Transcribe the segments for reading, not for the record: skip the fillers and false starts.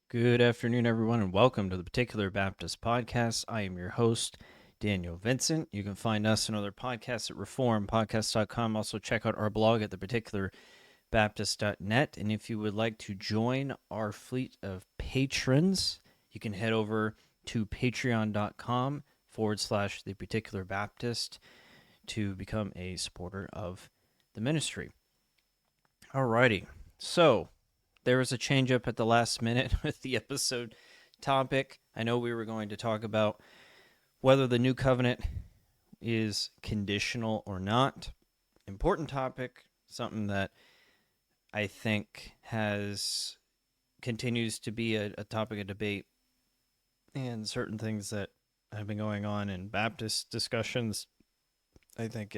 Good afternoon, everyone, and welcome to the Particular Baptist Podcast. I am your host, Daniel Vincent. You can find us and other podcasts at reformpodcast.com. Also, check out our blog at theparticularbaptist.net. And if you would like to join our fleet of patrons, you can head over to patreon.com/the Particular Baptist to become a supporter of the ministry. Alrighty, so there was a change up at the last minute with the episode topic. I know we were going to talk about whether the new covenant is conditional or not. Important topic, something that I think continues to be a topic of debate, and certain things that have been going on in Baptist discussions. I think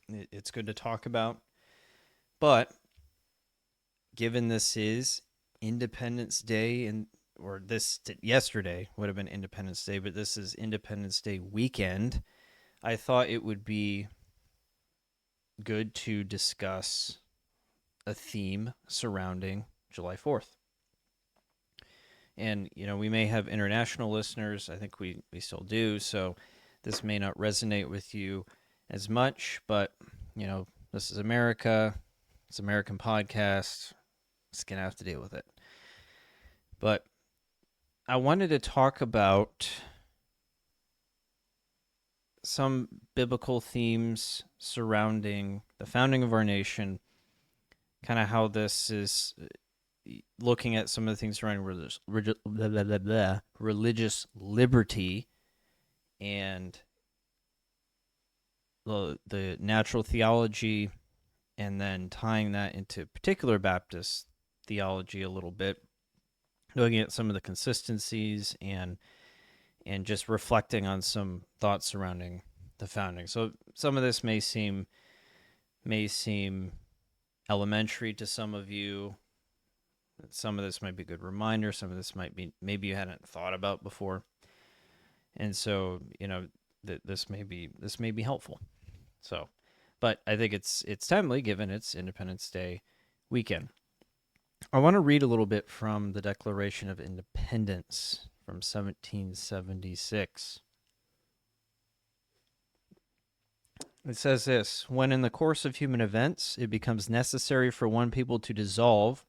it's good to talk about. But given this is Independence Day, or yesterday would have been Independence Day, but this is Independence Day weekend, I thought it would be good to discuss a theme surrounding July 4th. And, we may have international listeners. I think we still do. So this may not resonate with you as much, but, this is America. It's an American podcast. It's going to have to deal with it. But I wanted to talk about some biblical themes surrounding the founding of our nation, kind of how this is looking at some of the things surrounding religious liberty and the natural theology, and then tying that into particular Baptist theology a little bit, looking at some of the consistencies and just reflecting on some thoughts surrounding the founding. So some of this may seem elementary to some of you. Some of this might be a good reminder. Some of this might be maybe you hadn't thought about before. And so, this may be helpful. So, but I think it's timely given it's Independence Day weekend. I want to read a little bit from the Declaration of Independence from 1776. It says this: when in the course of human events it becomes necessary for one people to dissolve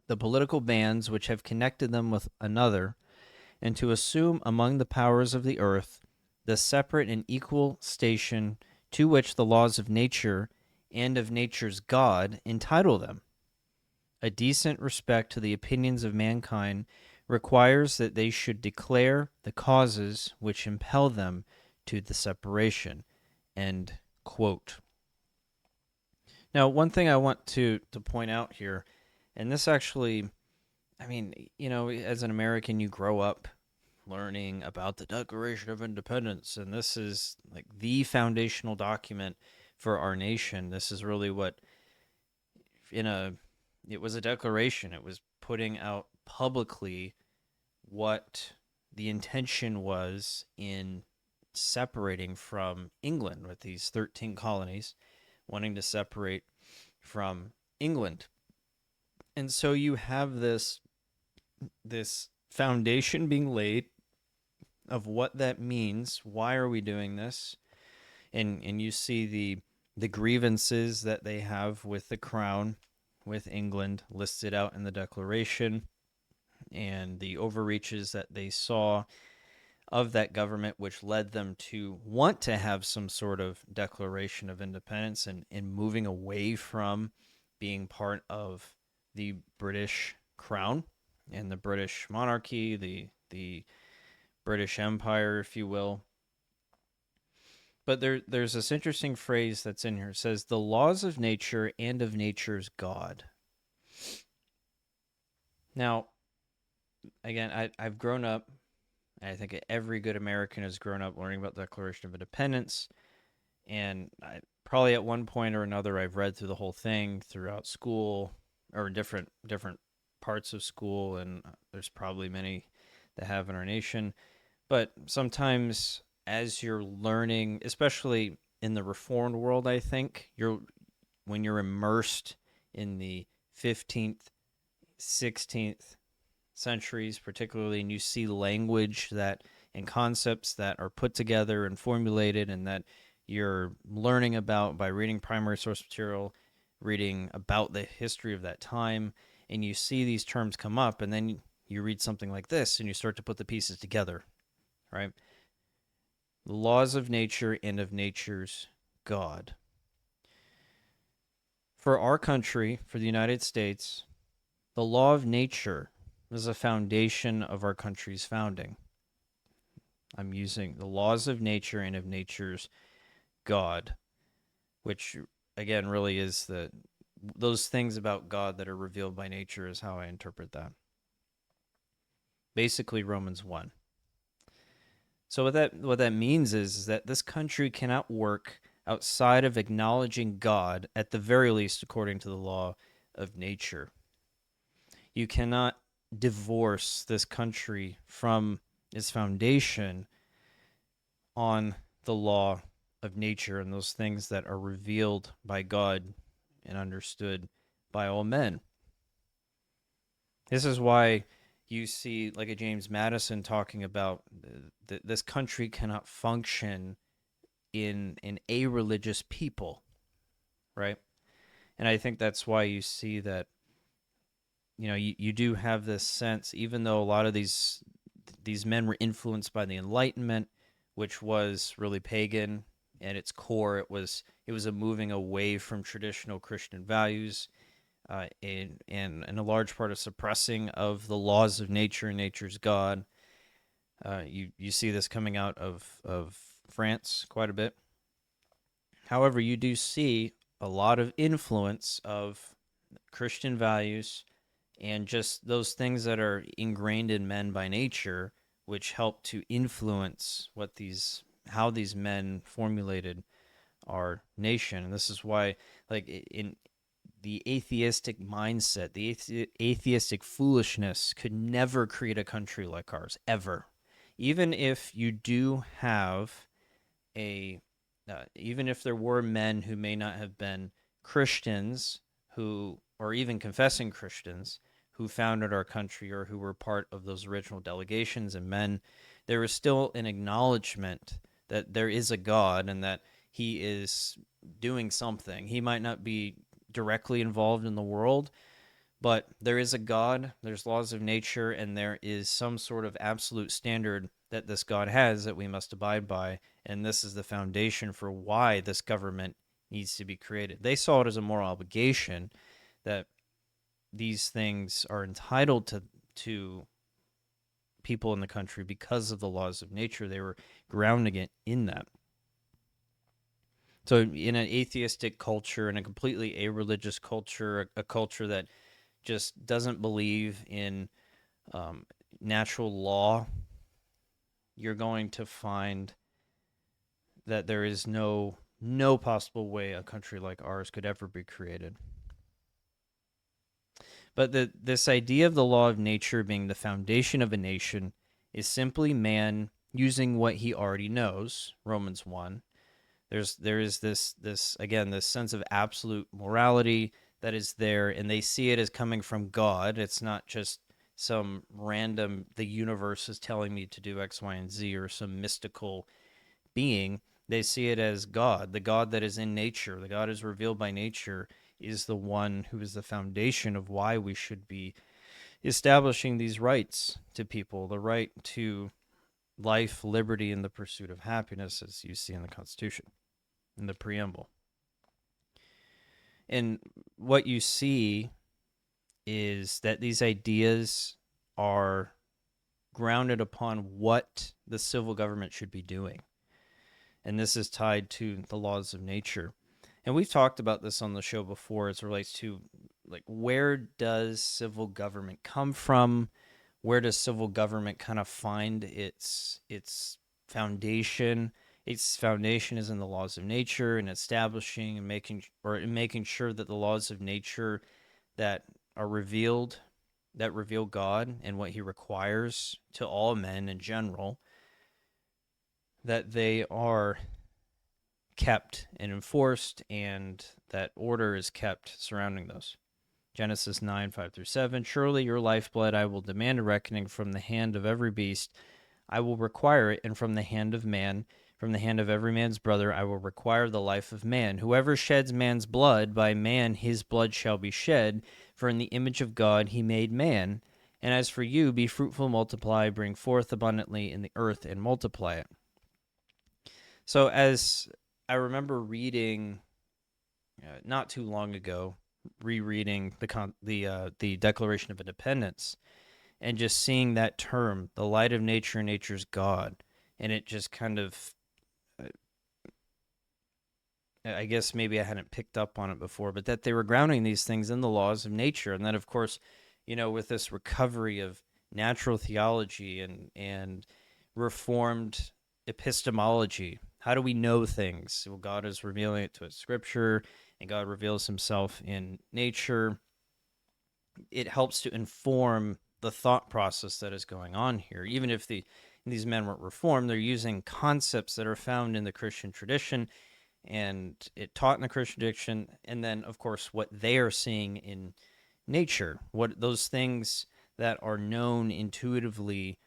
the political bands which have connected them with another, and to assume among the powers of the earth the separate and equal station to which the laws of nature and of nature's God entitle them, a decent respect to the opinions of mankind requires that they should declare the causes which impel them to the separation. End quote. Now, one thing I want to point out here, and this actually, as an American, you grow up learning about the Declaration of Independence, and this is like the foundational document for our nation. This is really what, it was a declaration. It was putting out publicly what the intention was in separating from England, with these 13 colonies wanting to separate from England. And so you have this foundation being laid of what that means. Why are we doing this? And you see the grievances that they have with the crown, with England, listed out in the Declaration, and the overreaches that they saw of that government, which led them to want to have some sort of declaration of independence and moving away from being part of the British crown and the British monarchy, the British Empire, if you will. But there's this interesting phrase that's in here. It says, the laws of nature and of nature's God. Now, again, I've grown up, I think every good American has grown up learning about the Declaration of Independence. And probably at one point or another, I've read through the whole thing throughout school or different parts of school. And there's probably many that have in our nation. But sometimes as you're learning, especially in the Reformed world, I think when you're immersed in the 15th, 16th, centuries, particularly, and you see language that and concepts that are put together and formulated and that you're learning about by reading primary source material, reading about the history of that time, and you see these terms come up, and then you read something like this and you start to put the pieces together, right? The laws of nature and of nature's God. For our country, for the United States, the law of nature is a foundation of our country's founding. I'm using the laws of nature and of nature's God, which again really is those things about God that are revealed by nature is how I interpret that. Basically Romans 1. So what that means is that this country cannot work outside of acknowledging God, at the very least according to the law of nature. You cannot divorce this country from its foundation on the law of nature and those things that are revealed by God and understood by all men. This is why you see like a James Madison talking about this country cannot function in an a-religious people, right? And I think that's why you see that, you do have this sense, even though a lot of these men were influenced by the Enlightenment, which was really pagan at its core. It was a moving away from traditional Christian values, and a large part of suppressing of the laws of nature and nature's God. You see this coming out of France quite a bit. However, you do see a lot of influence of Christian values and just those things that are ingrained in men by nature, which help to influence how these men formulated our nation. And this is why, like, in the atheistic mindset, the atheistic foolishness could never create a country like ours, ever. Even if you do have even if there were men who may not have been Christians, or even confessing Christians, who founded our country or who were part of those original delegations and men, there is still an acknowledgement that there is a God and that he is doing something. He might not be directly involved in the world, but there is a God, there's laws of nature, and there is some sort of absolute standard that this God has that we must abide by, and this is the foundation for why this government needs to be created. They saw it as a moral obligation that these things are entitled to people in the country because of the laws of nature. They were grounding it in that. So in an atheistic culture, in a completely a-religious culture, a culture that just doesn't believe in natural law, you're going to find that there is no possible way a country like ours could ever be created. But this idea of the law of nature being the foundation of a nation is simply man using what he already knows, Romans 1. There is this again, this sense of absolute morality that is there, and they see it as coming from God. It's not just some random, the universe is telling me to do X, Y, and Z, or some mystical being. They see it as God, the God that is in nature, the God is revealed by nature, is the one who is the foundation of why we should be establishing these rights to people, the right to life, liberty, and the pursuit of happiness, as you see in the Constitution, in the preamble. And what you see is that these ideas are grounded upon what the civil government should be doing. And this is tied to the laws of nature. And we've talked about this on the show before as it relates to, like, where does civil government come from? Where does civil government kind of find its foundation? Its foundation is in the laws of nature and establishing and making sure that the laws of nature that are revealed, that reveal God and what he requires to all men in general, that they are kept and enforced, and that order is kept surrounding those. Genesis 9, 5 through 7. Surely your lifeblood I will demand a reckoning from the hand of every beast. I will require it, and from the hand of man, from the hand of every man's brother, I will require the life of man. Whoever sheds man's blood, by man his blood shall be shed, for in the image of God he made man. And as for you, be fruitful, multiply, bring forth abundantly in the earth, and multiply it. So, as I remember reading not too long ago, rereading the Declaration of Independence, and just seeing that term, the light of nature, nature's God, and it just kind of, I guess maybe I hadn't picked up on it before, but that they were grounding these things in the laws of nature, and then of course, with this recovery of natural theology and reformed epistemology. How do we know things? Well, God is revealing it to us, Scripture, and God reveals Himself in nature. It helps to inform the thought process that is going on here. Even if these men weren't reformed, they're using concepts that are found in the Christian tradition and it taught in the Christian tradition, and then of course what they are seeing in nature, what those things that are known intuitively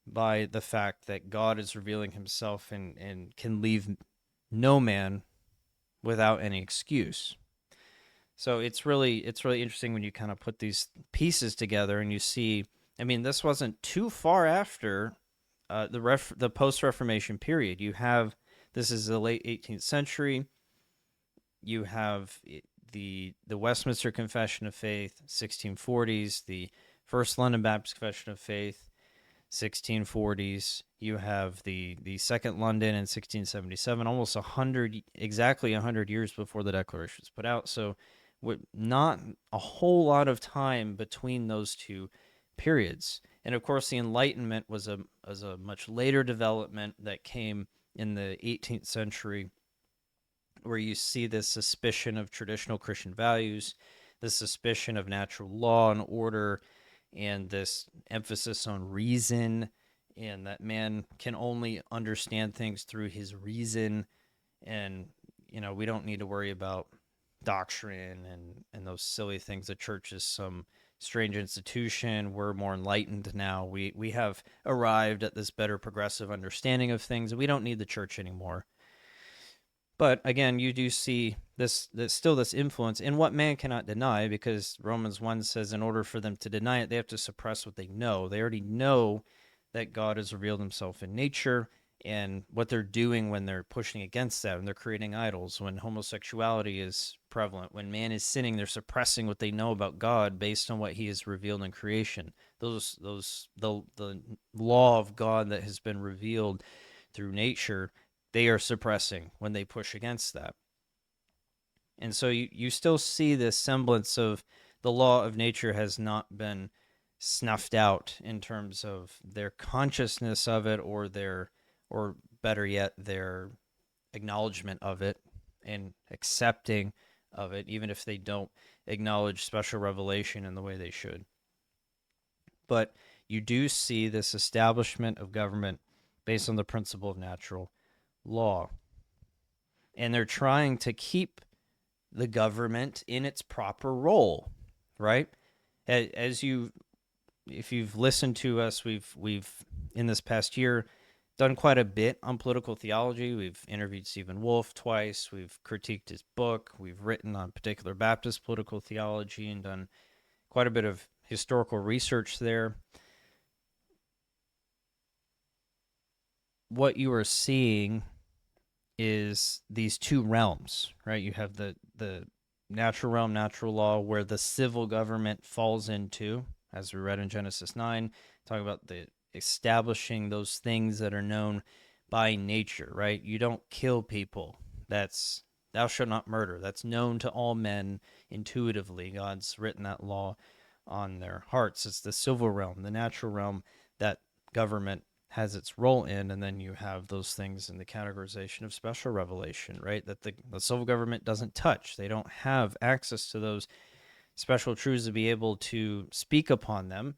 by the fact that God is revealing Himself and can leave no man without any excuse. So it's really interesting when you kind of put these pieces together and you see. I mean, this wasn't too far after the post-Reformation period. You have this is the late 18th century. You have the Westminster Confession of Faith, 1640s. The First London Baptist Confession of Faith, 1640s. You have the Second London in 1677, almost exactly 100 years before the Declaration was put out. So, not a whole lot of time between those two periods. And of course, the Enlightenment was a much later development that came in the 18th century, where you see this suspicion of traditional Christian values, the suspicion of natural law and order, and this emphasis on reason, and that man can only understand things through his reason. And, we don't need to worry about doctrine and those silly things. The church is some strange institution. We're more enlightened now. We have arrived at this better progressive understanding of things. We don't need the church anymore. But again, you do see this influence in what man cannot deny, because Romans 1 says in order for them to deny it, they have to suppress what they know. They already know that God has revealed Himself in nature, and what they're doing when they're pushing against that, when they're creating idols, when homosexuality is prevalent, when man is sinning, they're suppressing what they know about God based on what He has revealed in creation. The law of God that has been revealed through nature, they are suppressing when they push against that. And so you still see this semblance of the law of nature has not been snuffed out in terms of their consciousness of it, or better yet, their acknowledgement of it and accepting of it, even if they don't acknowledge special revelation in the way they should. But you do see this establishment of government based on the principle of natural law. And they're trying to keep the government in its proper role, right? If you've listened to us, we've in this past year done quite a bit on political theology. We've interviewed Stephen Wolfe twice. We've critiqued his book. We've written on particular Baptist political theology and done quite a bit of historical research there. What you are seeing is these two realms, right? You have the natural realm, natural law, where the civil government falls into, as we read in Genesis 9, talking about the establishing those things that are known by nature, right? You don't kill people. That's thou shalt not murder. That's known to all men intuitively. God's written that law on their hearts. It's the civil realm, the natural realm, that government has its role in, and then you have those things in the categorization of special revelation, right? That the civil government doesn't touch. They don't have access to those special truths to be able to speak upon them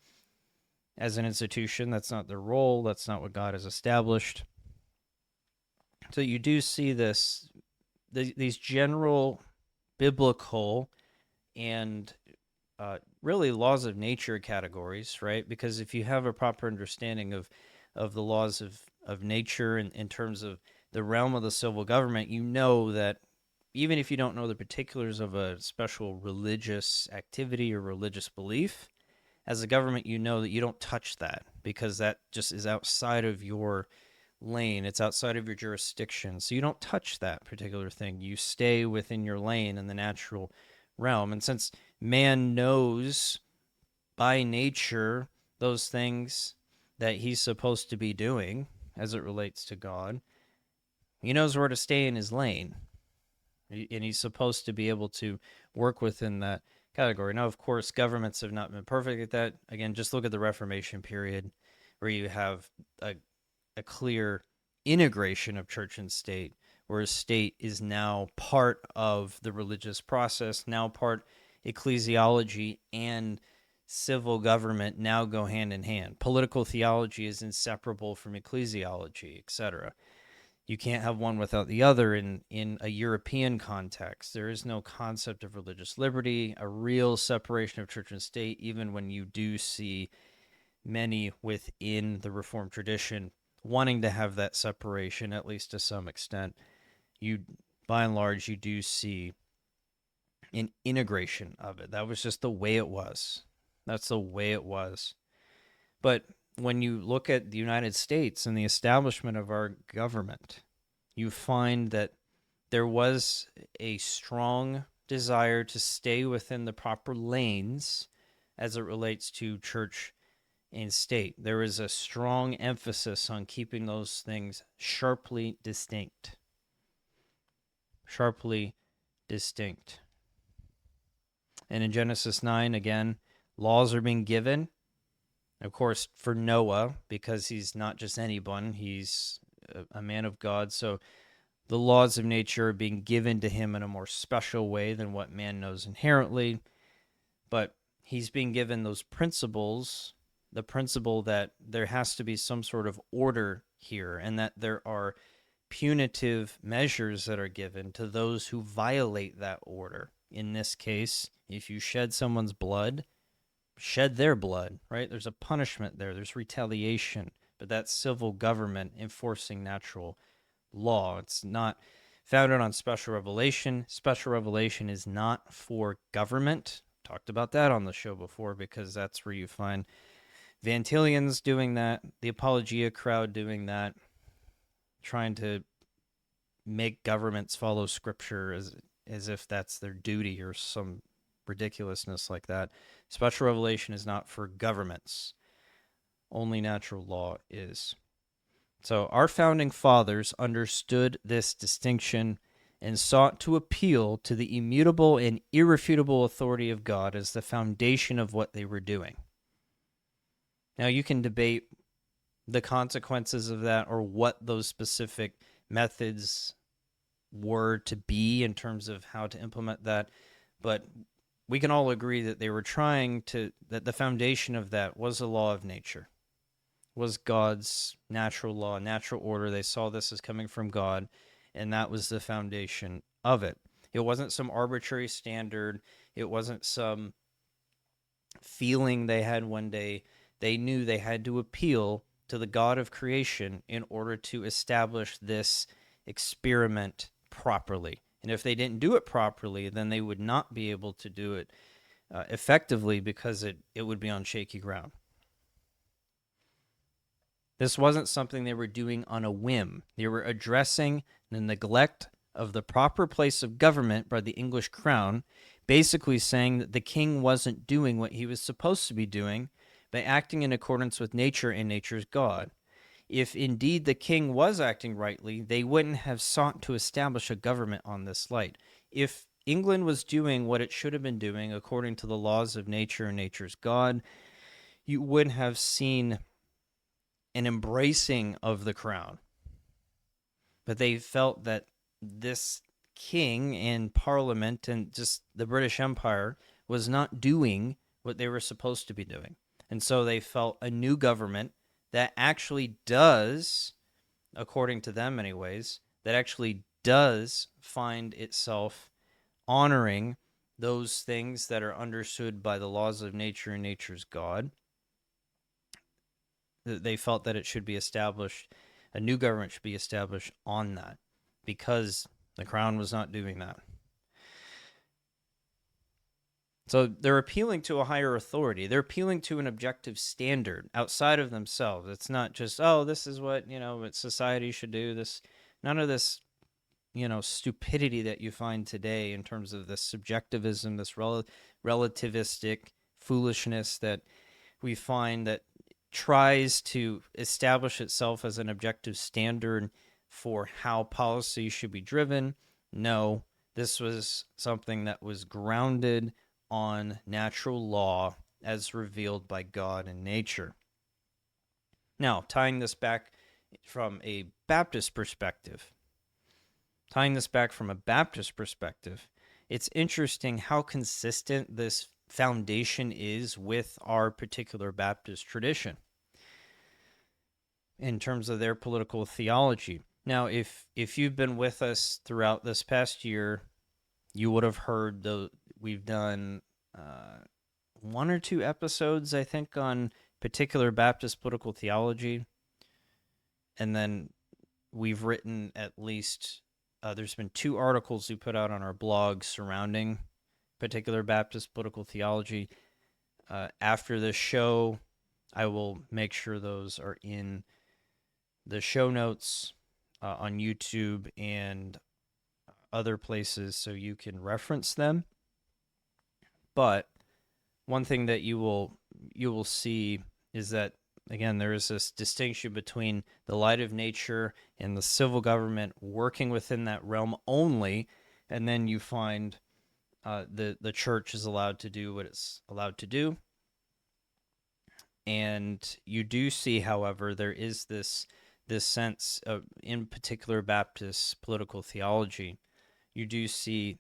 as an institution. That's not their role. That's not what God has established. So you do see these general biblical and really laws of nature categories, right? Because if you have a proper understanding of the laws of nature in terms of the realm of the civil government, you know that even if you don't know the particulars of a special religious activity or religious belief, as a government, you know that you don't touch that because that just is outside of your lane. It's outside of your jurisdiction. So you don't touch that particular thing. You stay within your lane in the natural realm. And since man knows by nature those things that he's supposed to be doing as it relates to God, he knows where to stay in his lane. And he's supposed to be able to work within that category. Now, of course, governments have not been perfect at that. Again, just look at the Reformation period where you have a clear integration of church and state, whereas state is now part of the religious process, now part ecclesiology and civil government now go hand in hand. Political theology is inseparable from ecclesiology, etc. You can't have one without the other in a European context. There is no concept of religious liberty, a real separation of church and state, even when you do see many within the Reformed tradition wanting to have that separation, at least to some extent. You, by and large, you do see an integration of it. That was just the way it was. That's the way it was. But when you look at the United States and the establishment of our government, you find that there was a strong desire to stay within the proper lanes as it relates to church and state. There is a strong emphasis on keeping those things sharply distinct. Sharply distinct. And in Genesis 9, again, laws are being given. Of course, for Noah, because he's not just anyone, he's a man of God. So the laws of nature are being given to him in a more special way than what man knows inherently. But he's being given those principles, the principle that there has to be some sort of order here and that there are punitive measures that are given to those who violate that order. In this case, if you shed someone's blood, shed their blood, right? There's a punishment there. There's retaliation, but that's civil government enforcing natural law. It's not founded on special revelation. Special revelation is not for government. Talked about that on the show before because that's where you find Van Tillians doing that, the Apologia crowd doing that, trying to make governments follow scripture as if that's their duty or some ridiculousness like that. Special revelation is not for governments. Only natural law is. So our founding fathers understood this distinction and sought to appeal to the immutable and irrefutable authority of God as the foundation of what they were doing. Now you can debate the consequences of that or what those specific methods were to be in terms of how to implement that, but we can all agree that they were trying to, that the foundation of that was the law of nature, was God's natural law, natural order. They saw this as coming from God, and that was the foundation of it. It wasn't some arbitrary standard. It wasn't some feeling they had one day. They knew they had to appeal to the God of creation in order to establish this experiment properly. And if they didn't do it properly, then they would not be able to do it effectively because it would be on shaky ground. This wasn't something they were doing on a whim. They were addressing the neglect of the proper place of government by the English crown, basically saying that the king wasn't doing what he was supposed to be doing by acting in accordance with nature and nature's God. If indeed the king was acting rightly, they wouldn't have sought to establish a government on this light. If England was doing what it should have been doing according to the laws of nature and nature's God, you would have seen an embracing of the crown. But they felt that this king and parliament and just the British Empire was not doing what they were supposed to be doing. And so they felt a new government that actually does, according to them anyways, that actually does find itself honoring those things that are understood by the laws of nature and nature's God. They felt that it should be established, a new government should be established on that, because the crown was not doing that. So they're appealing to a higher authority. They're appealing to an objective standard outside of themselves. It's not just, oh, this is what, what society should do. This, none of this, stupidity that you find today in terms of this subjectivism, this relativistic foolishness that we find that tries to establish itself as an objective standard for how policy should be driven. No, this was something that was grounded on natural law as revealed by God and nature. Now, tying this back from a Baptist perspective, it's interesting how consistent this foundation is with our particular Baptist tradition in terms of their political theology. Now, if you've been with us throughout this past year, you would have heard we've done 1 or 2 episodes, I think, on particular Baptist political theology. And then we've written at least, there's been 2 articles we put out on our blog surrounding particular Baptist political theology. After this show, I will make sure those are in the show notes on YouTube and other places so you can reference them. But one thing that you will see is that, again, there is this distinction between the light of nature and the civil government working within that realm only, and then you find the church is allowed to do what it's allowed to do. And you do see, however, there is this sense of, in particular Baptist political theology, you do see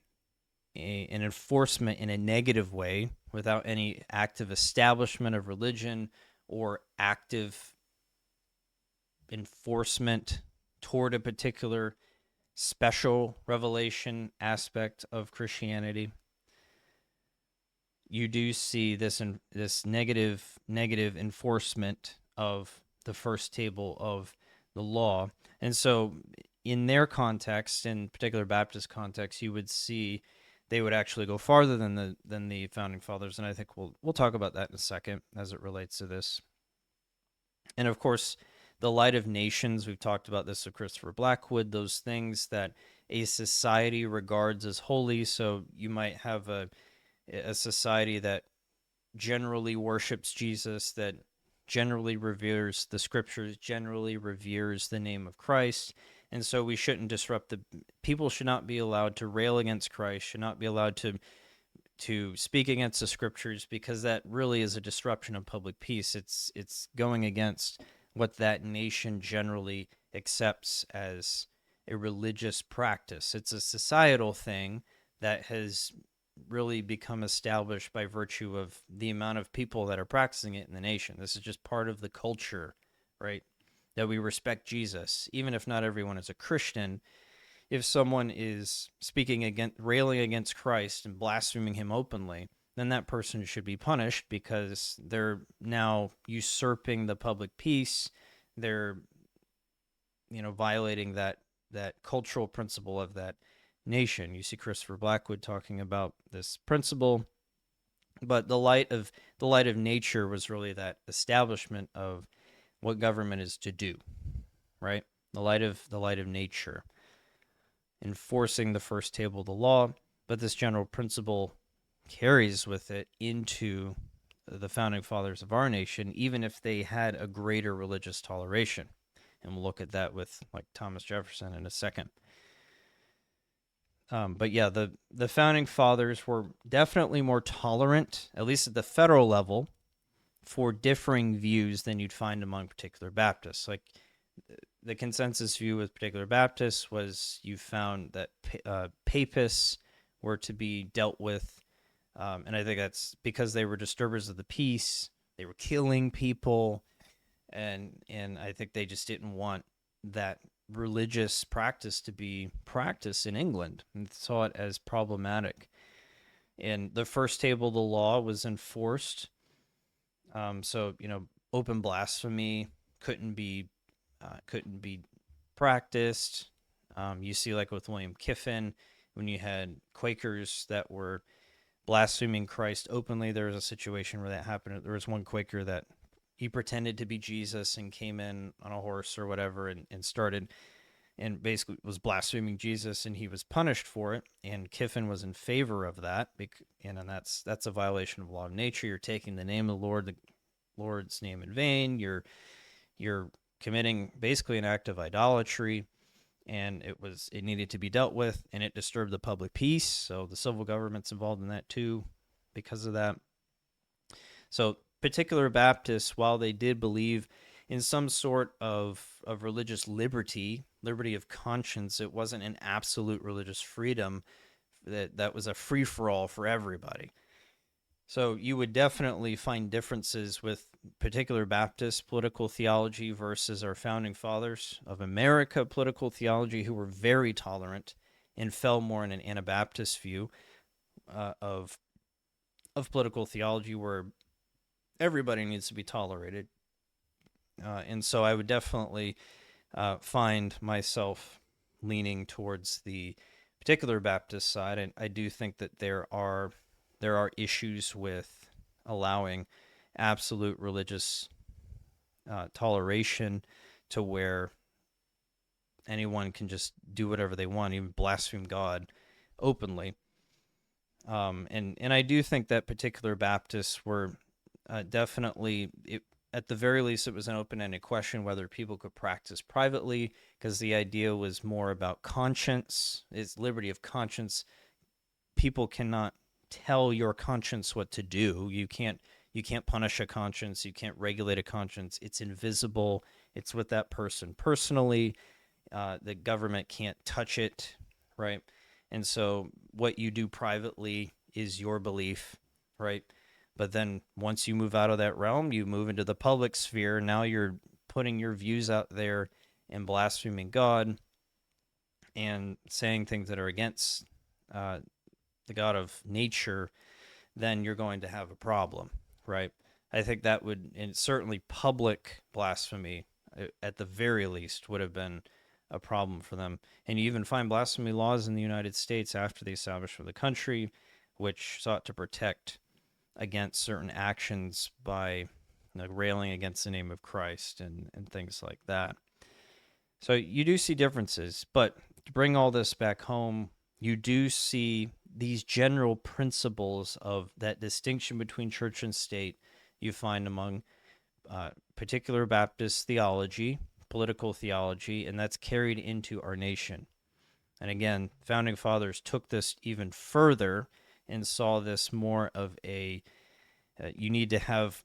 an enforcement in a negative way without any active establishment of religion or active enforcement toward a particular special revelation aspect of Christianity. You do see this negative enforcement of the first table of the law. And so in their context, in particular Baptist context, you would see they would actually go farther than the founding fathers, and I think we'll talk about that in a second as it relates to this. And of course, the light of nations, we've talked about this with Christopher Blackwood, those things that a society regards as holy. So you might have a society that generally worships Jesus, that generally reveres the scriptures, generally reveres the name of Christ. And so we shouldn't disrupt people should not be allowed to rail against Christ, should not be allowed to speak against the scriptures, because that really is a disruption of public peace. It's going against what that nation generally accepts as a religious practice. It's a societal thing that has really become established by virtue of the amount of people that are practicing it in the nation. This is just part of the culture, right? That we respect Jesus, even if not everyone is a Christian. If someone is railing against Christ and blaspheming him openly, then that person should be punished, because they're now usurping the public peace. They're, violating that cultural principle of that nation. You see Christopher Blackwood talking about this principle, but the light of nature was really that establishment of what government is to do, right? The light of nature, enforcing the first table of the law, but this general principle carries with it into the founding fathers of our nation, even if they had a greater religious toleration. And we'll look at that with like Thomas Jefferson in a second. But yeah, the founding fathers were definitely more tolerant, at least at the federal level, for differing views than you'd find among particular Baptists. Like the consensus view with particular Baptists was you found that papists were to be dealt with, and I think that's because they were disturbers of the peace. They were killing people, and I think they just didn't want that religious practice to be practiced in England, and saw it as problematic. And the first table of the law was enforced. So open blasphemy couldn't be couldn't be practiced. You see, like with William Kiffin, when you had Quakers that were blaspheming Christ openly, there was a situation where that happened. There was one Quaker that he pretended to be Jesus and came in on a horse or whatever and started and basically was blaspheming Jesus, and he was punished for it. And Kiffin was in favor of that, and that's a violation of law of nature. You're taking the name of the Lord, the Lord's name in vain. You're committing basically an act of idolatry, and it needed to be dealt with, and it disturbed the public peace. So the civil government's involved in that too, because of that. So particular Baptists, while they did believe in some sort of religious liberty of conscience, it wasn't an absolute religious freedom. That was a free for all for everybody. So you would definitely find differences with particular Baptist political theology versus our founding fathers of America political theology, who were very tolerant and fell more in an Anabaptist view of political theology, where everybody needs to be tolerated. And so I would definitely find myself leaning towards the particular Baptist side. And I do think that there are issues with allowing absolute religious toleration to where anyone can just do whatever they want, even blaspheme God openly. And I do think that particular Baptists were definitely, at the very least, it was an open-ended question whether people could practice privately, because the idea was more about conscience, it's liberty of conscience. People cannot tell your conscience what to do. You can't punish a conscience. You can't regulate a conscience. It's invisible. It's with that person personally. The government can't touch it, right? And so what you do privately is your belief, right? But then once you move out of that realm, you move into the public sphere. Now you're putting your views out there and blaspheming God and saying things that are against the God of nature. Then you're going to have a problem, right? I think that would, and certainly public blasphemy, at the very least, would have been a problem for them. And you even find blasphemy laws in the United States after the establishment of the country, which sought to protect against certain actions by railing against the name of Christ and things like that. So you do see differences, but to bring all this back home, you do see these general principles of that distinction between church and state you find among particular Baptist theology, political theology, and that's carried into our nation. And again, founding fathers took this even further and saw this more of a you need to have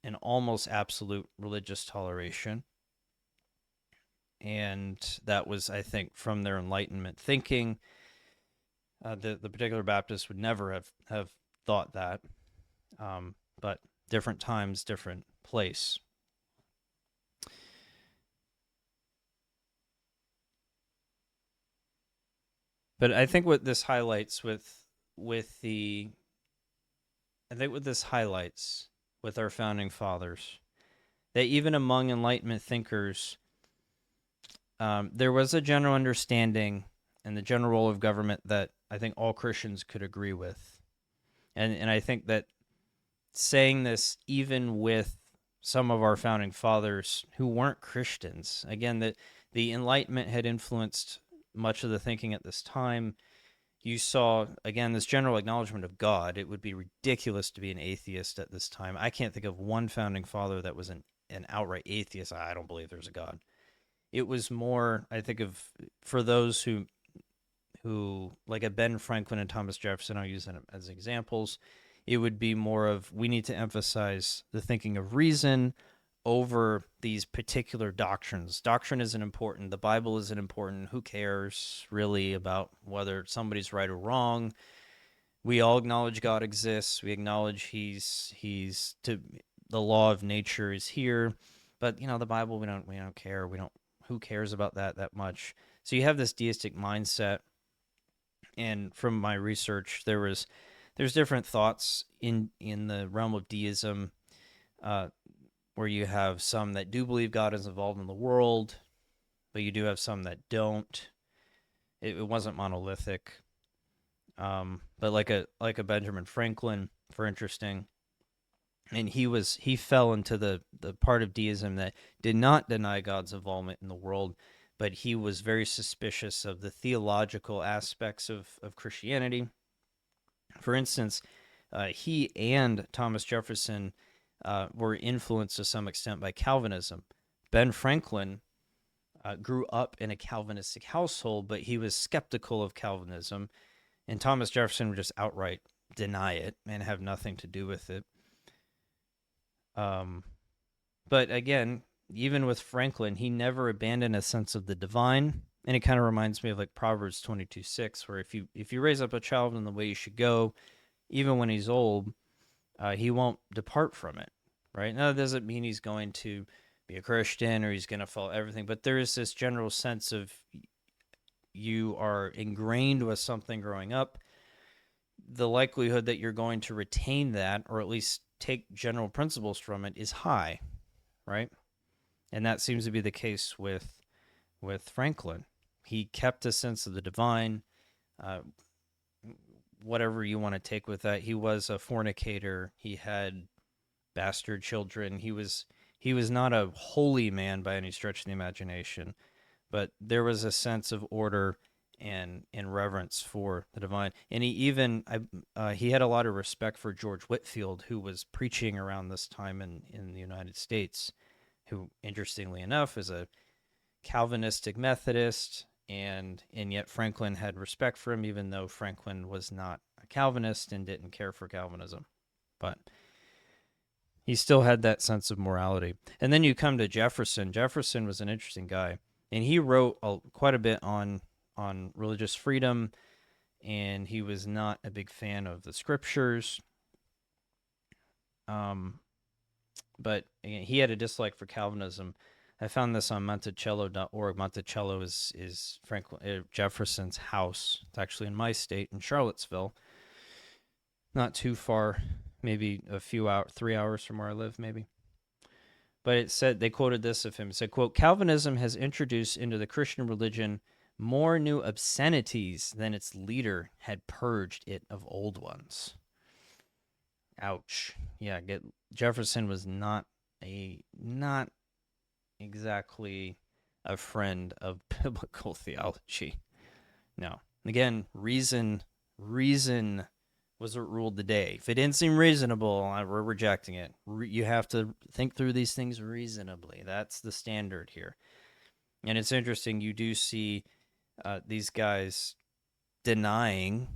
an almost absolute religious toleration. And that was, I think, from their Enlightenment thinking. The particular Baptists would never have thought that. But different times, different place. But I think what this highlights with the I think what this highlights with our founding fathers, that even among Enlightenment thinkers, there was a general understanding and the general role of government that I think all Christians could agree with. And I think that saying this even with some of our founding fathers who weren't Christians, again, that the Enlightenment had influenced much of the thinking at this time. You saw, again, this general acknowledgement of God. It would be ridiculous to be an atheist at this time. I can't think of one founding father that was an outright atheist. I don't believe there's a God. It was more, I think, of for those who like a Ben Franklin and Thomas Jefferson, I'll use them as examples. It would be more of, we need to emphasize the thinking of reason over these particular doctrines. Doctrine isn't important. The Bible isn't important. Who cares really about whether somebody's right or wrong? We all acknowledge God exists. We acknowledge he's to the law of nature is here, but the Bible, we don't care. Who cares about that much? So you have this deistic mindset. And from my research, there was there's different thoughts in the realm of deism, uh, where you have some that do believe God is involved in the world, but you do have some that don't. It wasn't monolithic. But like a Benjamin Franklin, for interesting, and he fell into the part of deism that did not deny God's involvement in the world, but he was very suspicious of the theological aspects of Christianity. For instance, he and Thomas Jefferson were influenced to some extent by Calvinism. Ben Franklin grew up in a Calvinistic household, but he was skeptical of Calvinism, and Thomas Jefferson would just outright deny it and have nothing to do with it. But again, even with Franklin, he never abandoned a sense of the divine. And it kind of reminds me of like Proverbs 22:6, where if you raise up a child in the way you should go, even when he's old, he won't depart from it, right? Now, that doesn't mean he's going to be a Christian or he's going to follow everything, but there is this general sense of you are ingrained with something growing up. The likelihood that you're going to retain that, or at least take general principles from it, is high, right? And that seems to be the case with Franklin. He kept a sense of the divine. Whatever you want to take with that, he was a fornicator. He had bastard children. He was not a holy man by any stretch of the imagination, but there was a sense of order and reverence for the divine. And he had a lot of respect for George Whitefield, who was preaching around this time in the United States, who, interestingly enough, is a Calvinistic Methodist, and yet Franklin had respect for him, even though Franklin was not a Calvinist and didn't care for Calvinism. But he still had that sense of morality. And then you come to Jefferson. Jefferson was an interesting guy, and he wrote quite a bit on religious freedom, and he was not a big fan of the scriptures. But again, he had a dislike for Calvinism. I found this on Monticello.org. Monticello is Franklin Jefferson's house. It's actually in my state, in Charlottesville, not too far, maybe a few hours, 3 hours from where I live, maybe. But it said, they quoted this of him. It said, quote, "Calvinism has introduced into the Christian religion more new obscenities than its leader had purged it of old ones." Ouch. Yeah, Jefferson was not exactly a friend of biblical theology. No. Again, reason was what ruled the day. If it didn't seem reasonable, we're rejecting it. You have to think through these things reasonably. That's the standard here. And it's interesting, you do see these guys denying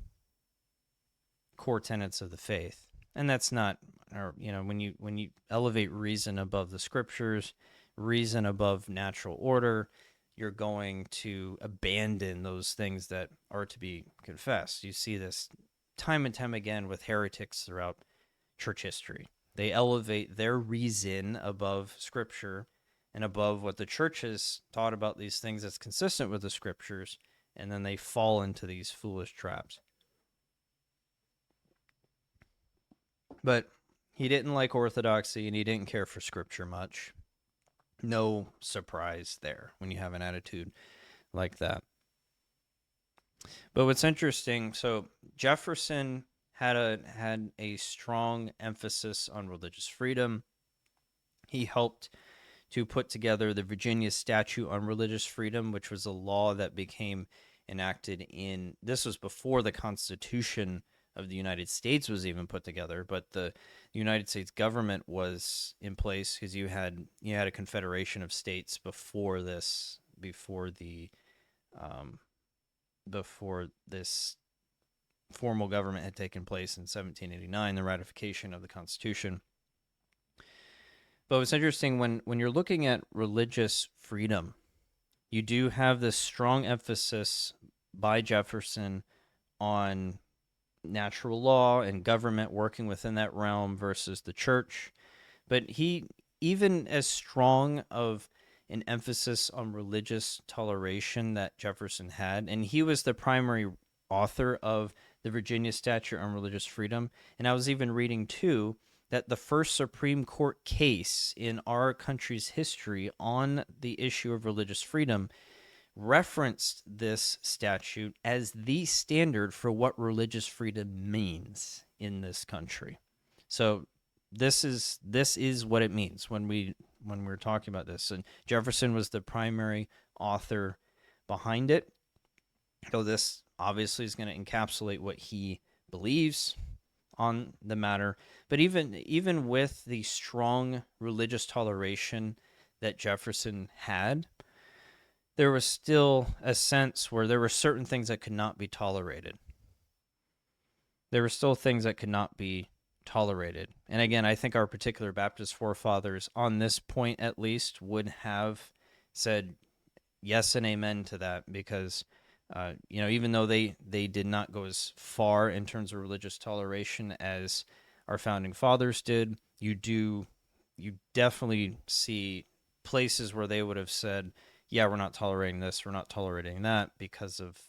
core tenets of the faith. And that's not, when you elevate reason above the scriptures, reason above natural order, you're going to abandon those things that are to be confessed. You see this time and time again with heretics throughout church history. They elevate their reason above scripture and above what the church has taught about these things that's consistent with the scriptures, and then they fall into these foolish traps. But he didn't like orthodoxy, and he didn't care for scripture much. No surprise there when you have an attitude like that. But what's interesting, so Jefferson had a strong emphasis on religious freedom. He helped to put together the Virginia Statute on Religious Freedom, which was a law that became enacted this was before the Constitution of the United States was even put together, but the United States government was in place because you had a confederation of states before this formal government had taken place in 1789, the ratification of the Constitution. But it's interesting when you're looking at religious freedom, you do have this strong emphasis by Jefferson on natural law and government working within that realm versus the church. But he, even as strong of an emphasis on religious toleration that Jefferson had, and he was the primary author of the Virginia Statute on Religious Freedom. And I was even reading, too, that the first Supreme Court case in our country's history on the issue of religious freedom referenced this statute as the standard for what religious freedom means in this country. So this is what it means when we're talking about this. And Jefferson was the primary author behind it. So this obviously is going to encapsulate what he believes on the matter. But even with the strong religious toleration that Jefferson had, there was still a sense where there were certain things that could not be tolerated. There were still things that could not be tolerated. And again, I think our particular Baptist forefathers, on this point at least, would have said yes and amen to that, because even though they did not go as far in terms of religious toleration as our founding fathers did, you definitely see places where they would have said, yeah, we're not tolerating this, we're not tolerating that, because of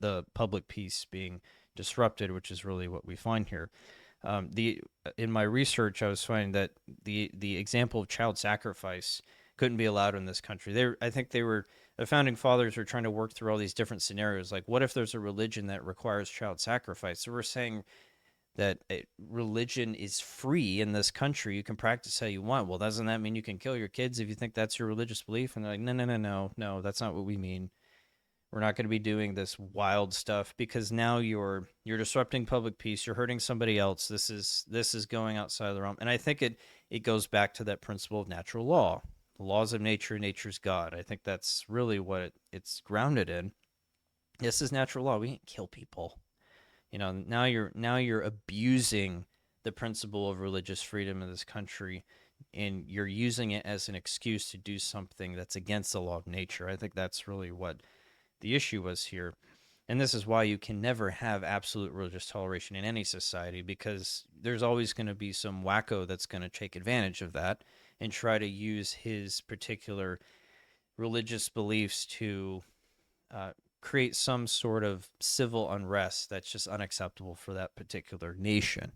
the public peace being disrupted, which is really what we find here. In my research, I was finding that the example of child sacrifice couldn't be allowed in this country. I think the founding fathers were trying to work through all these different scenarios. Like, what if there's a religion that requires child sacrifice? So we're saying that religion is free in this country. You can practice how you want. Well, doesn't that mean you can kill your kids if you think that's your religious belief? And they're like, no, that's not what we mean. We're not going to be doing this wild stuff, because now you're disrupting public peace. You're hurting somebody else. This is going outside of the realm. And I think it goes back to that principle of natural law, the laws of nature, nature's God. I think that's really what it's grounded in. This is natural law. We can't kill people. Now you're abusing the principle of religious freedom in this country, and you're using it as an excuse to do something that's against the law of nature. I think that's really what the issue was here. And this is why you can never have absolute religious toleration in any society, because there's always going to be some wacko that's going to take advantage of that and try to use his particular religious beliefs to create some sort of civil unrest that's just unacceptable for that particular nation.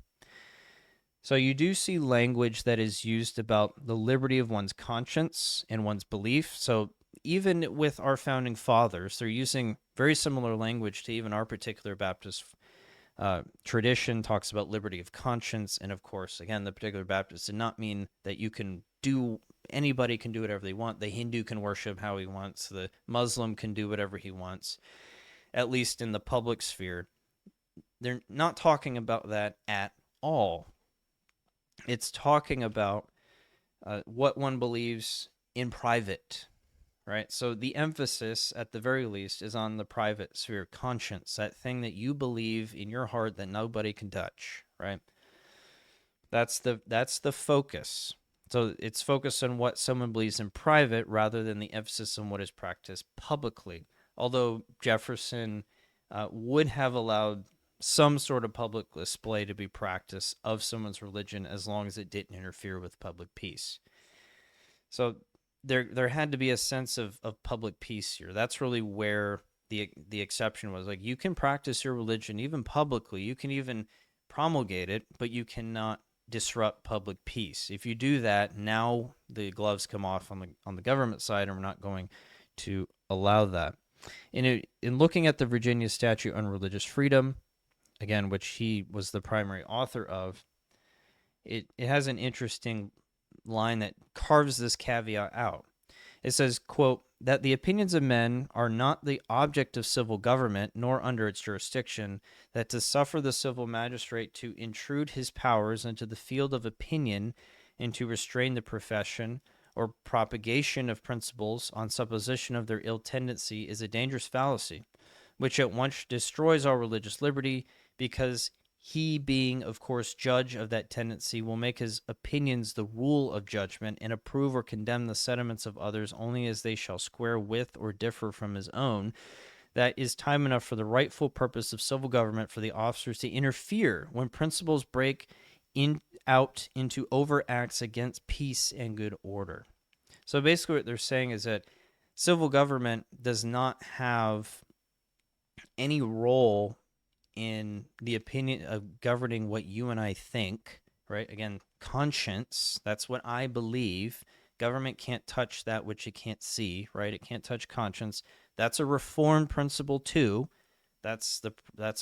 So you do see language that is used about the liberty of one's conscience and one's belief. So even with our founding fathers, they're using very similar language to even our particular Baptist tradition. Talks about liberty of conscience. And of course, again, the particular Baptist did not mean that anybody can do whatever they want. The Hindu can worship how he wants. The Muslim can do whatever he wants, at least in the public sphere. They're not talking about that at all. It's talking about what one believes in private, right? So the emphasis, at the very least, is on the private sphere, conscience, that thing that you believe in your heart that nobody can touch, right? That's the focus. So it's focused on what someone believes in private rather than the emphasis on what is practiced publicly. Although Jefferson would have allowed some sort of public display to be practiced of someone's religion as long as it didn't interfere with public peace. So there had to be a sense of public peace here. That's really where the exception was. Like, you can practice your religion even publicly. You can even promulgate it, but you cannot disrupt public peace. If you do that, now the gloves come off on the government side, and we're not going to allow that. In looking at the Virginia Statute on Religious Freedom, again, which he was the primary author of, it has an interesting line that carves this caveat out. It says, quote, that the opinions of men are not the object of civil government, nor under its jurisdiction, that to suffer the civil magistrate to intrude his powers into the field of opinion and to restrain the profession or propagation of principles on supposition of their ill tendency is a dangerous fallacy, which at once destroys all religious liberty, because he, being, of course, judge of that tendency, will make his opinions the rule of judgment, and approve or condemn the sentiments of others only as they shall square with or differ from his own. That is time enough for the rightful purpose of civil government for the officers to interfere when principles break out into overacts against peace and good order. So basically what they're saying is that civil government does not have any role in the opinion of governing what you and I think, right? Again, conscience, that's what I believe. Government can't touch that which it can't see, right? It can't touch conscience. That's a Reformed principle too. That's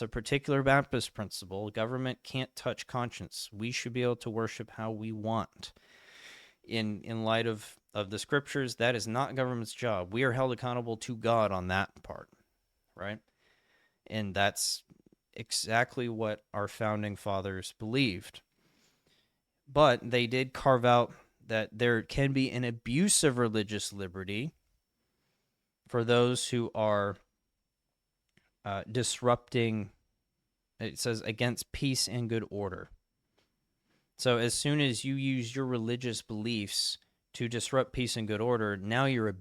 a particular Baptist principle. Government can't touch conscience. We should be able to worship how we want. In light of the scriptures, that is not government's job. We are held accountable to God on that part, right? And that's exactly what our founding fathers believed. But they did carve out that there can be an abuse of religious liberty for those who are disrupting, it says, against peace and good order. So as soon as you use your religious beliefs to disrupt peace and good order, now you're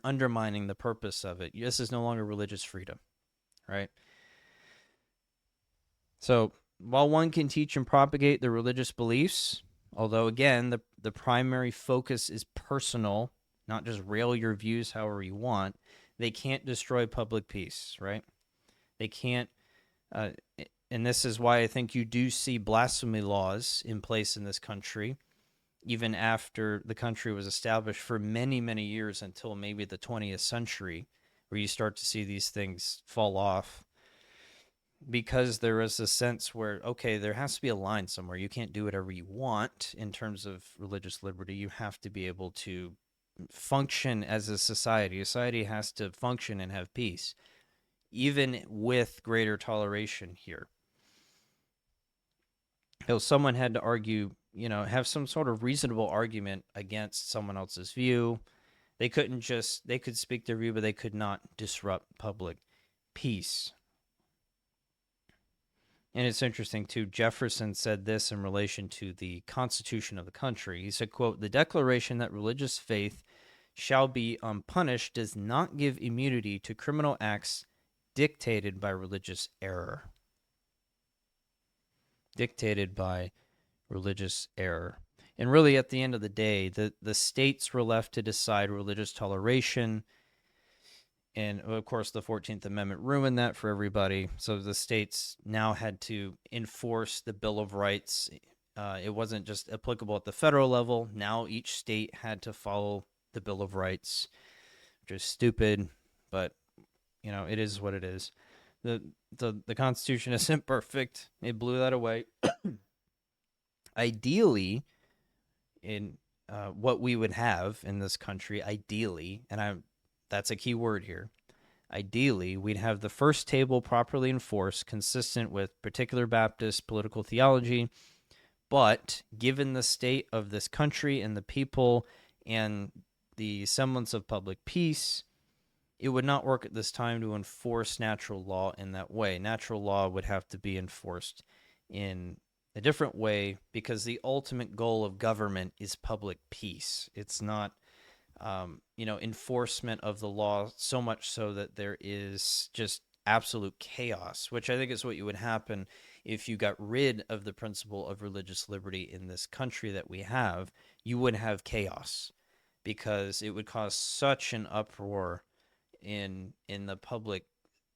undermining the purpose of it. This is no longer religious freedom, right? So while one can teach and propagate the religious beliefs, although again, the primary focus is personal, not just rail your views however you want, they can't destroy public peace, right? They can't, and this is why I think you do see blasphemy laws in place in this country, even after the country was established for many, many years until maybe the 20th century, where you start to see these things fall off. Because there is a sense where, okay, there has to be a line somewhere. You can't do whatever you want in terms of religious liberty. You have to be able to function as a society. A society has to function and have peace, even with greater toleration here. So someone had to argue, have some sort of reasonable argument against someone else's view. They could speak their view, but they could not disrupt public peace. And it's interesting, too, Jefferson said this in relation to the Constitution of the country. He said, quote, "The declaration that religious faith shall be unpunished does not give immunity to criminal acts dictated by religious error." Dictated by religious error. And really, at the end of the day, the states were left to decide religious toleration. And of course, the 14th Amendment ruined that for everybody. So the states now had to enforce the Bill of Rights. It wasn't just applicable at the federal level. Now each state had to follow the Bill of Rights, which is stupid, but it is what it is. The Constitution isn't perfect. It blew that away. Ideally, in what we would have in this country, that's a key word here. Ideally, we'd have the first table properly enforced, consistent with particular Baptist political theology. But given the state of this country and the people and the semblance of public peace, it would not work at this time to enforce natural law in that way. Natural law would have to be enforced in a different way because the ultimate goal of government is public peace. It's not enforcement of the law so much so that there is just absolute chaos, which I think is what would happen if you got rid of the principle of religious liberty in this country that we have. You would have chaos because it would cause such an uproar in the public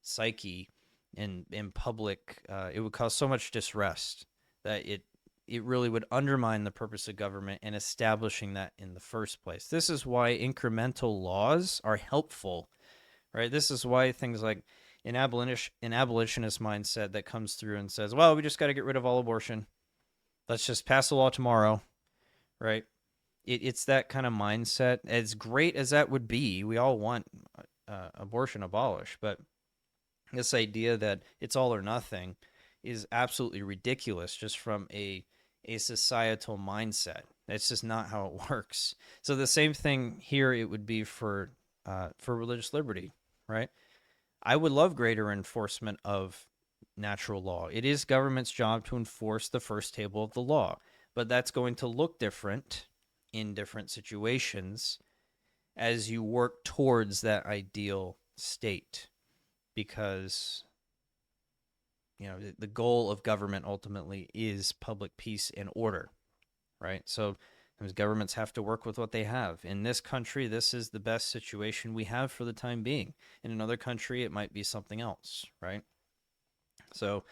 psyche and in public. It would cause so much disrest that it really would undermine the purpose of government and establishing that in the first place. This is why incremental laws are helpful, right? This is why things like an abolitionist mindset that comes through and says, well, we just got to get rid of all abortion. Let's just pass a law tomorrow, right? It's that kind of mindset. As great as that would be, we all want abortion abolished, but this idea that it's all or nothing is absolutely ridiculous just from a societal mindset. It's just not how it works. So the same thing here it would be for religious liberty, right? I would love greater enforcement of natural law. It is government's job to enforce the first table of the law, but that's going to look different in different situations as you work towards that ideal state, because the goal of government ultimately is public peace and order, right? So governments have to work with what they have. In this country, this is the best situation we have for the time being. In another country, it might be something else, right? So,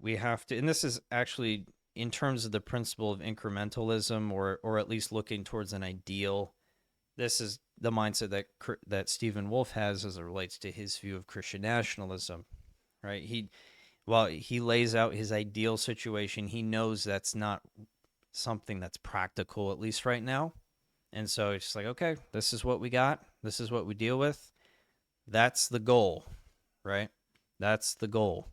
we have to, and this is actually in terms of the principle of incrementalism, or at least looking towards an ideal. This is the mindset that Stephen Wolfe has as it relates to his view of Christian nationalism, right? While he lays out his ideal situation, he knows that's not something that's practical, at least right now. And so it's just like, okay, this is what we got. This is what we deal with. That's the goal, right? That's the goal.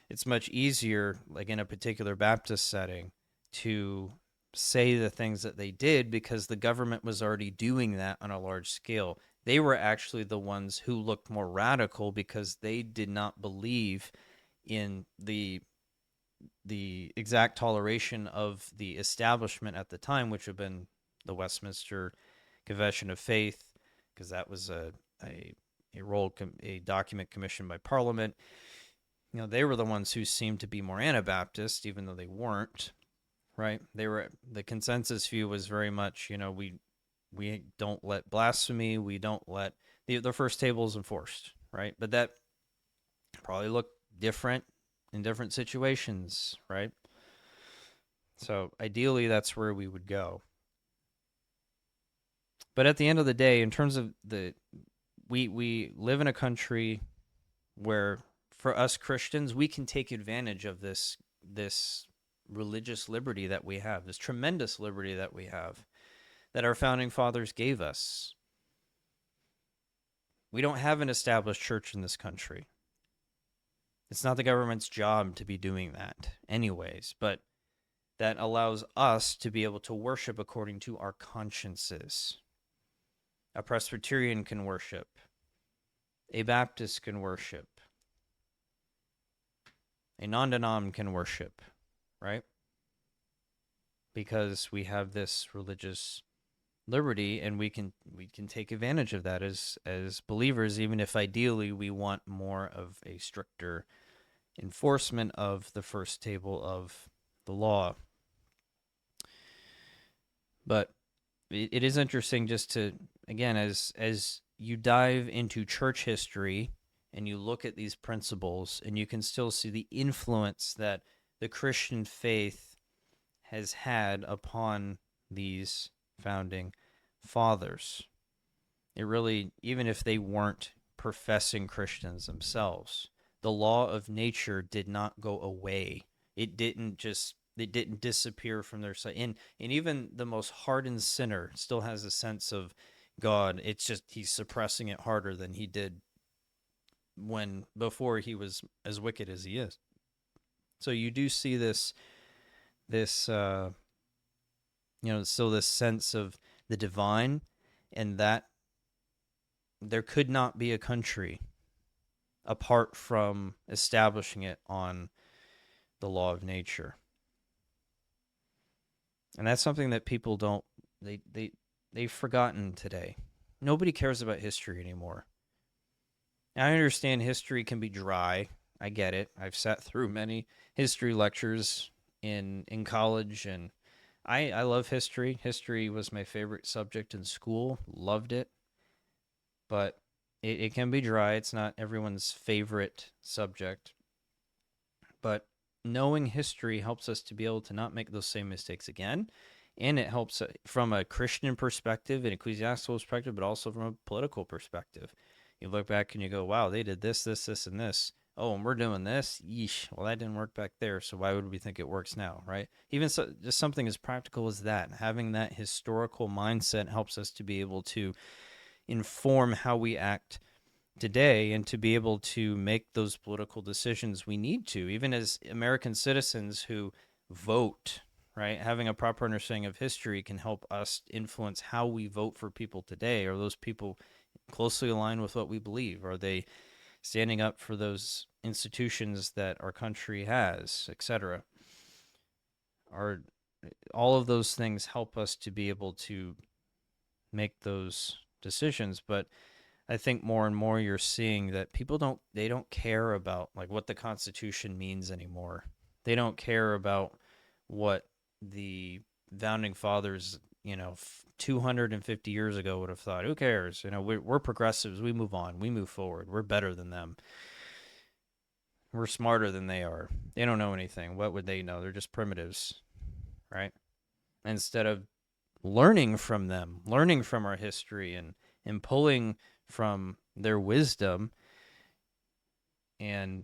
It's much easier, like in a particular Baptist setting, to say the things that they did because the government was already doing that on a large scale. They were actually the ones who looked more radical because they did not believe in the exact toleration of the establishment at the time, which would have been the Westminster Confession of Faith, because that was a a document commissioned by Parliament. They were the ones who seemed to be more Anabaptist, even though they weren't. Right? The consensus view was very much, we don't let blasphemy, we don't let the first table is enforced, right? But that probably looked different in different situations, right? So ideally, that's where we would go. But at the end of the day, in terms of we live in a country where, for us Christians, we can take advantage of this religious liberty that we have, this tremendous liberty that we have, that our founding fathers gave us. We don't have an established church in this country. It's not the government's job to be doing that anyways, but that allows us to be able to worship according to our consciences. A Presbyterian can worship. A Baptist can worship. A non-denom can worship, right? Because we have this religious liberty, and we can take advantage of that as believers, even if ideally we want more of a stricter enforcement of the first table of the law. But it is interesting just to, again, as you dive into church history and you look at these principles, and you can still see the influence that the Christian faith has had upon these founding fathers. It really, even if they weren't professing Christians themselves, the law of nature did not go away. It didn't disappear from their sight. And even the most hardened sinner still has a sense of God. It's just he's suppressing it harder than he did when before he was as wicked as he is. So you do see this still this sense of the divine, and that there could not be a country apart from establishing it on the law of nature. And that's something that people don't, they've forgotten today. Nobody cares about history anymore. I understand history can be dry. I get it. I've sat through many history lectures in college, and I love history. History was my favorite subject in school. Loved it. But it can be dry. It's not everyone's favorite subject. But knowing history helps us to be able to not make those same mistakes again. And it helps from a Christian perspective, an ecclesiastical perspective, but also from a political perspective. You look back and you go, wow, they did this, this, this, and this. Oh, and we're doing this. Yeesh. Well, that didn't work back there. So why would we think it works now, right? Even so, just something as practical as that. Having that historical mindset helps us to be able to inform how we act today, and to be able to make those political decisions we need to, even as American citizens who vote, right? Having a proper understanding of history can help us influence how we vote for people today. Are those people closely aligned with what we believe? Are they standing up for those institutions that our country has, etc.? Are all of those things help us to be able to make those decisions? But I think more and more you're seeing that people don't care about like what the Constitution means anymore. They don't care about what the founding fathers, 250 years ago would have thought. Who cares? We're progressives. We move on. We move forward. We're better than them. We're smarter than they are. They don't know anything. What would they know? They're just primitives, right? Instead of learning from them, learning from our history and pulling from their wisdom and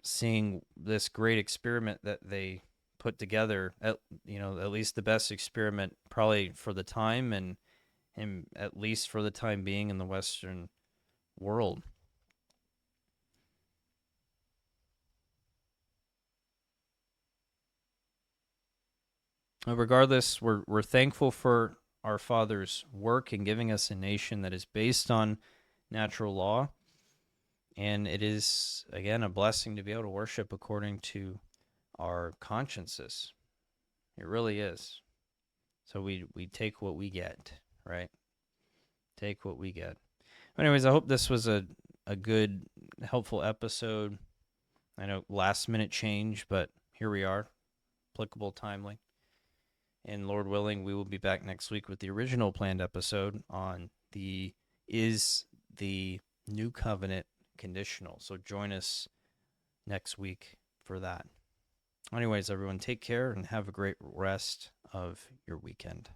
seeing this great experiment that they put together, at least the best experiment probably for the time and at least for the time being in the Western world. Regardless, we're thankful for our Father's work in giving us a nation that is based on natural law. And it is, again, a blessing to be able to worship according to our consciences. It really is. So we take what we get, right? Take what we get. Anyways, I hope this was a good, helpful episode. I know last minute change, but here we are. Applicable, timely. And Lord willing, we will be back next week with the original planned episode on is the new covenant conditional. So join us next week for that. Anyways, everyone, take care and have a great rest of your weekend.